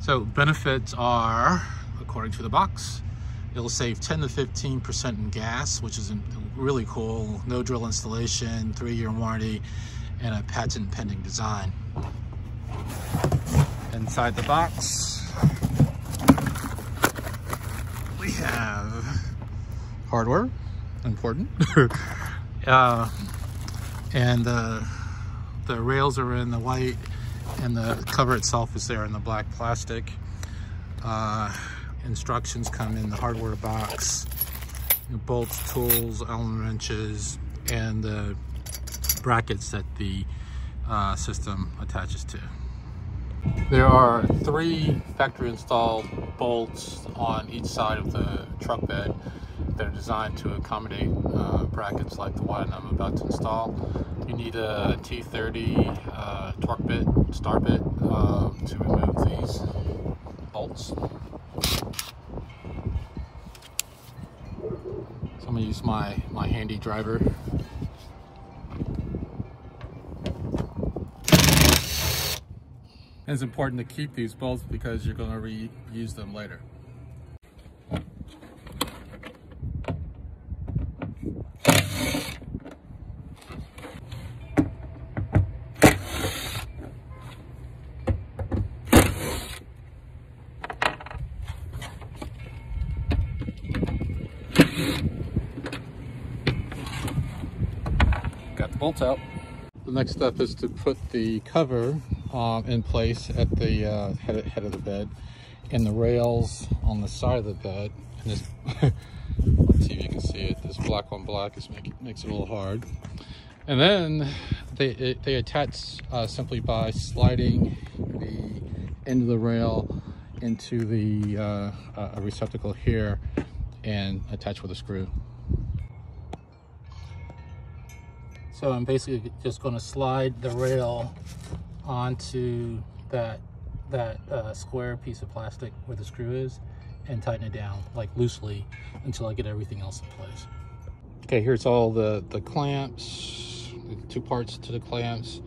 So benefits are, according to the box, it'll save 10 to 15% in gas, which is really cool. No drill installation, 3-year warranty, and a patent pending design. Inside the box, we have hardware, important. And the rails are in the white, and the cover itself is there in the black plastic. Instructions come in the hardware box. Bolts, tools, Allen wrenches, and the brackets that the system attaches to. There are 3 factory installed bolts on each side of the truck bed that are designed to accommodate brackets like the one I'm about to install. You need a T30 torque bit, star bit, to remove these bolts. So I'm going to use my handy driver. And it's important to keep these bolts because you're going to reuse them later. Got the bolts out. The next step is to put the cover in place at the head of the bed, and the rails on the side of the bed. And this, let's see if you can see it. This black on black makes it a little hard. And then they attach simply by sliding the end of the rail into the a receptacle here and attach with a screw. So I'm basically just going to slide the rail onto that square piece of plastic where the screw is and tighten it down, like loosely, until I get everything else in place. Okay, here's all the clamps, the 2 parts to the clamps,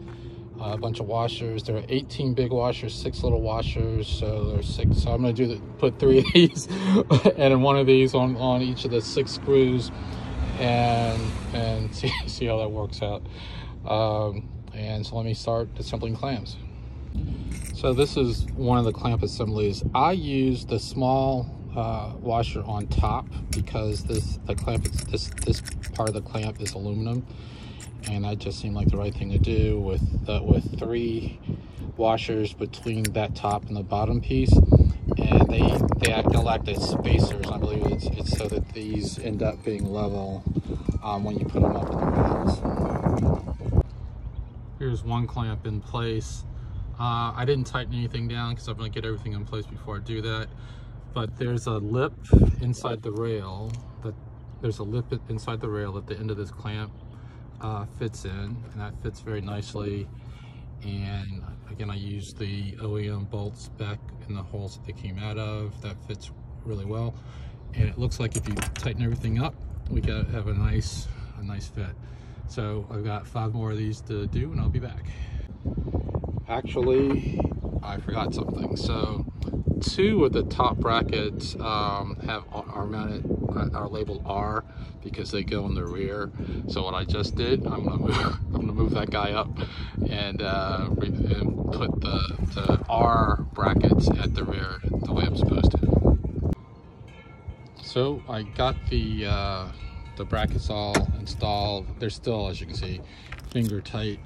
a bunch of washers. There are 18 big washers, 6 little washers, so there's 6. So I'm going to put 3 of these and 1 of these on each of the 6 screws. And see how that works out. And so let me start assembling clamps. So this is one of the clamp assemblies. I use the small washer on top because this part of the clamp is aluminum, and that just seemed like the right thing to do with 3 washers between that top and the bottom piece. And they'll act as spacers. I believe it's so that these end up being level when you put them up in the rails. Here's one clamp in place. I didn't tighten anything down because I'm going to get everything in place before I do that. But there's a lip inside the rail that at the end of this clamp fits in, and that fits very nicely. And again, I use the OEM bolts back in the holes that they came out of. That fits really well, and it looks like if you tighten everything up, we can have a nice fit. So I've got 5 more of these to do, and I'll be back. Actually, I forgot something. So 2 of the top brackets are mounted, are labeled R because they go in the rear. So what I just did, I'm gonna move that guy up and put the R brackets at the rear the way I'm supposed to. So I got the brackets all installed. They're still, as you can see, finger tight.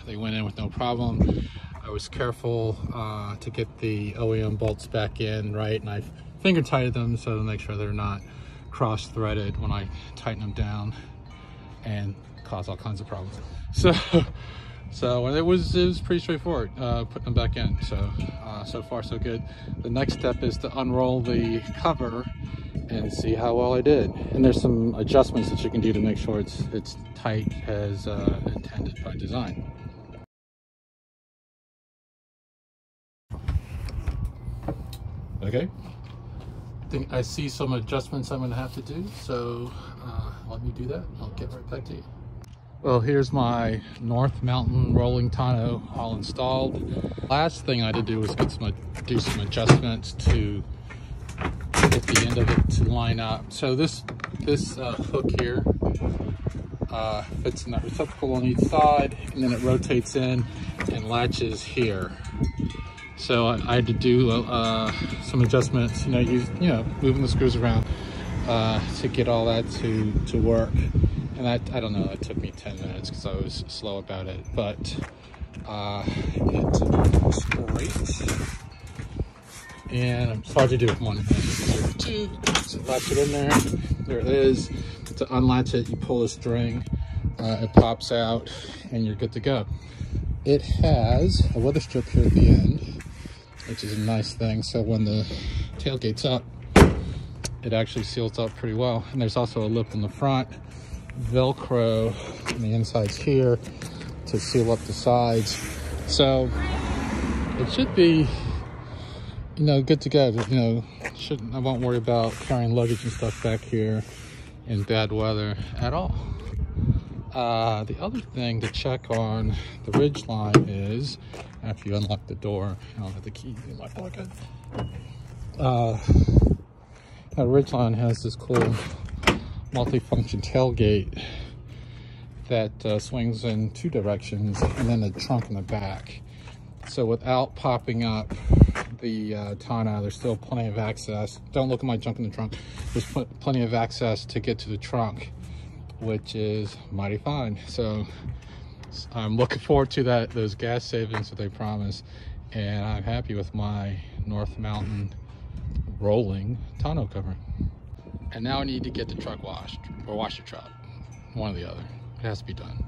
They went in with no problem. I was careful to get the OEM bolts back in right, and I finger tightened them so to make sure they're not cross-threaded when I tighten them down and cause all kinds of problems. So it was pretty straightforward putting them back in. So far so good. The next step is to unroll the cover and see how well I did. And there's some adjustments that you can do to make sure it's tight as intended by design. Okay, I see some adjustments I'm going to have to do, so let me do that. I'll get right back to you. Well, here's my North Mountain rolling tonneau all installed. Last thing I had to do was do some adjustments to get the end of it to line up. So this hook here fits in that receptacle on each side, and then it rotates in and latches here. So I had to do some adjustments, moving the screws around to get all that to work. And I don't know, it took me 10 minutes because I was slow about it, but it works great. And I'm sorry to do with one thing. So latch it in there. There it is. To unlatch it, you pull the string, it pops out, and you're good to go. It has a weather strip here at the end, which is a nice thing. So when the tailgate's up, it actually seals up pretty well. And there's also a lip in the front, Velcro on the insides here to seal up the sides. So it should be, good to go. I won't worry about carrying luggage and stuff back here in bad weather at all. The other thing to check on the ridge line is, after you unlock the door, I don't have the key in my pocket. The ridge line has this cool multi-function tailgate that swings in 2 directions, and then a trunk in the back. So without popping up the tonneau, there's still plenty of access. Don't look at my junk in the trunk. There's plenty of access to get to the trunk, which is mighty fine. So I'm looking forward to those gas savings that they promise, and I'm happy with my North Mountain rolling tonneau cover. And now I need to get the truck washed, or wash the truck, one or the other. It has to be done.